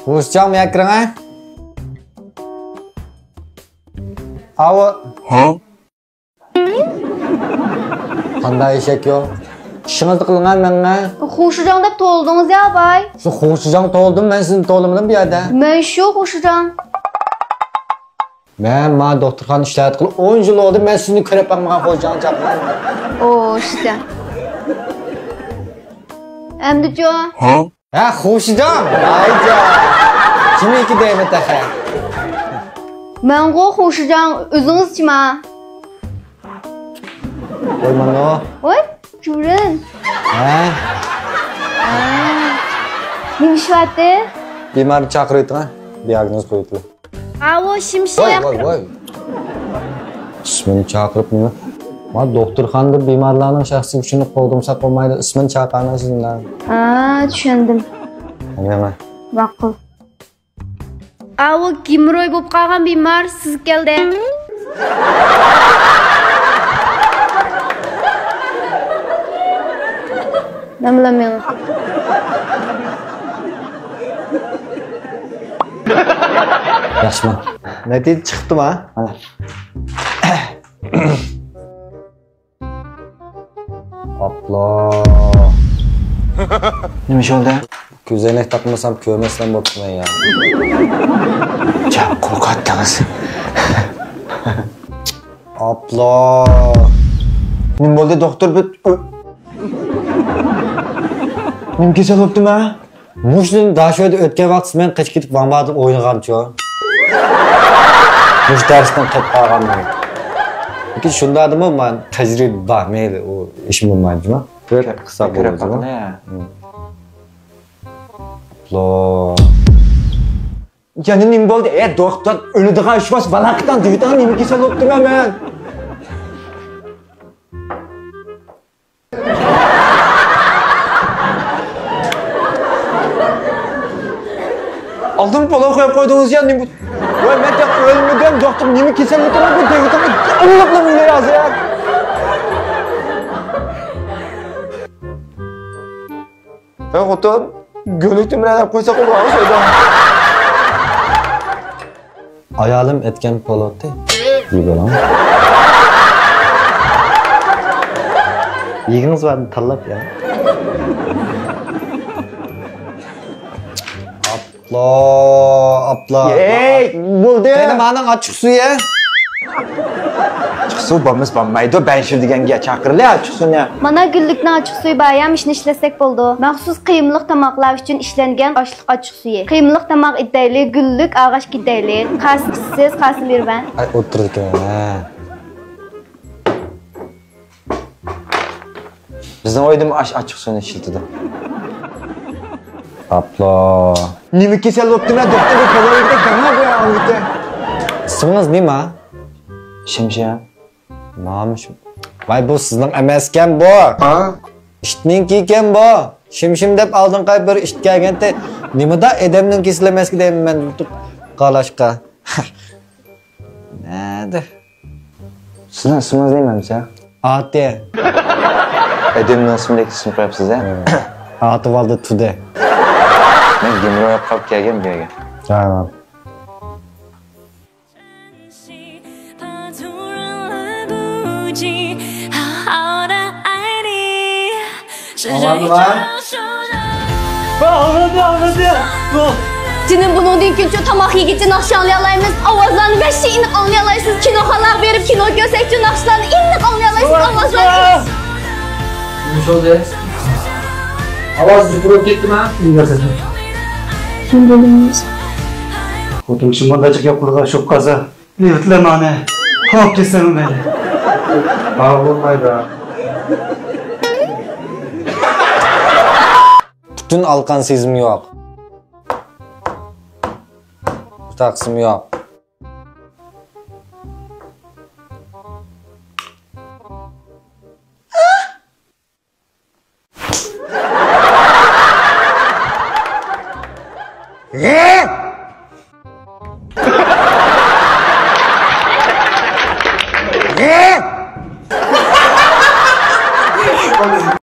Hoşçak mı yakırın ha? Avu. Ha? Qanday eshak yo? İşinizni qilgan menga. Hoşucan deb to'ldingiz ya bay. Shu ho'shijon to'ldim, men sizni to'limidim bu yerda. Men shu hoşucan. Men ma doktorxona ishlayat qilib 10 yil oldi, men sizni ko'rib bakmagan ho'shijon chaqman. O işte. Endi-cho. Ha? Ha, ho'shijon. Ayja. Kimniki deymi taxa? Men hoşucan o'zingizchimi? Voy mana. Voy, chuvrun. Ha? Nima ishlayapti? Bemorni chaqirayotgan, diagnoz qo'yibdi. Avo, shimshaq. Voy. İsmini chaqirib nima? Ma doktorxonada bemorlarning shaxsiy uchini qo'ldomsa qo'ymaydi, ismini chaqirgan sizlar. Ha, tushundim. Nima? Ma'qul. Avo, gimroy bo'lib qolgan bemor siz keldi. Ne bileyim. Yaxshimi? Natija chiqdimi ha? Mana. Hopla. Nima ish oldi? Ko'zoynak taqmasam ko'rmasdan bo'pman ya. Ja, qo'rqatdingiz. Hopla. Nima bo'ldi doktor? Nima kasal bo'libdimi? Mushning dashyoda o'tgan vaqt men qichib ketib vambadim o'ynagancho. Mush darsdan qolib qolganman. Lekin shundadimi men tajriba bor, mayli u ish bo'lmaydimi? Bir qilsa bo'ladimi? Lo. Yani nima bo'ldi? Doktor o'ladigan ish emas, balaqdan deydigan nima kasal bo'libdimi men? Aldın pola koyup koyduğunuz ya nima? Voy men de ölmeden doktor nima kasallikmi bu deydigan Allohga bunday yozyapti. Ben xotin gönlükte bilen qo'ysa qo'ygan şeyda. Ayolim aytgan polotda. Yibolam. Yig'iniz varni tanlab ya. Apla. Ey, bo'ldi. Meni mening ochiq suya. Ochiq suv bo'lmaydi. Ben şimdi deganga chaqirlar ochiq suvni. Mana gullikni ochiq suvi bayam ishni ishlasak bo'ldi. Maxsus qiymliq tomoqlar uchun ishlangan oshliq ochiq suvi. Qiymliq tomoq idayli, gullik og'ash idayli. Qassiz, qasib berban. Ay o'tirdik ha. Bizning oydim ochiq suvni ishlatdi. Apla. Nima kasal bo'libdi men doktorga qo'yib gama qo'yamdi. İsmingiz nima? Shimsha. Nomush. Vay bu sizning emaskan bu. Ha? İştninki ekan bu. Shim deb oldin qay bir ish kelganda nimada odamning kesilamaski deyman men qalashqa. Nada. Sizning ismingiz nimamsa? Ati. Edemning ismini isim qo'yapsiz a? Ati valda tude. Men gimroy qolib kelgan bu yerga. Tamam. Anladı. Cinin bunun dinkinço tamaq yigitçi naxşanlayalayımız, avazlarını və şeyini anlayalaysınız, kino xalaq verib kino görsəkçi naxşlarını inlik anlayalaysınız, avazlarını. Nima oldu? Ovoz juqurib ketdimi? Universitet. Kim bo'lamiz? Xotin kishi bundacha gap qilgan shu qaza. Levtlamani. Xo'p desam mayli. Ha, bo'lmaydi. Bütün alkan sezim yok. Taksim yok.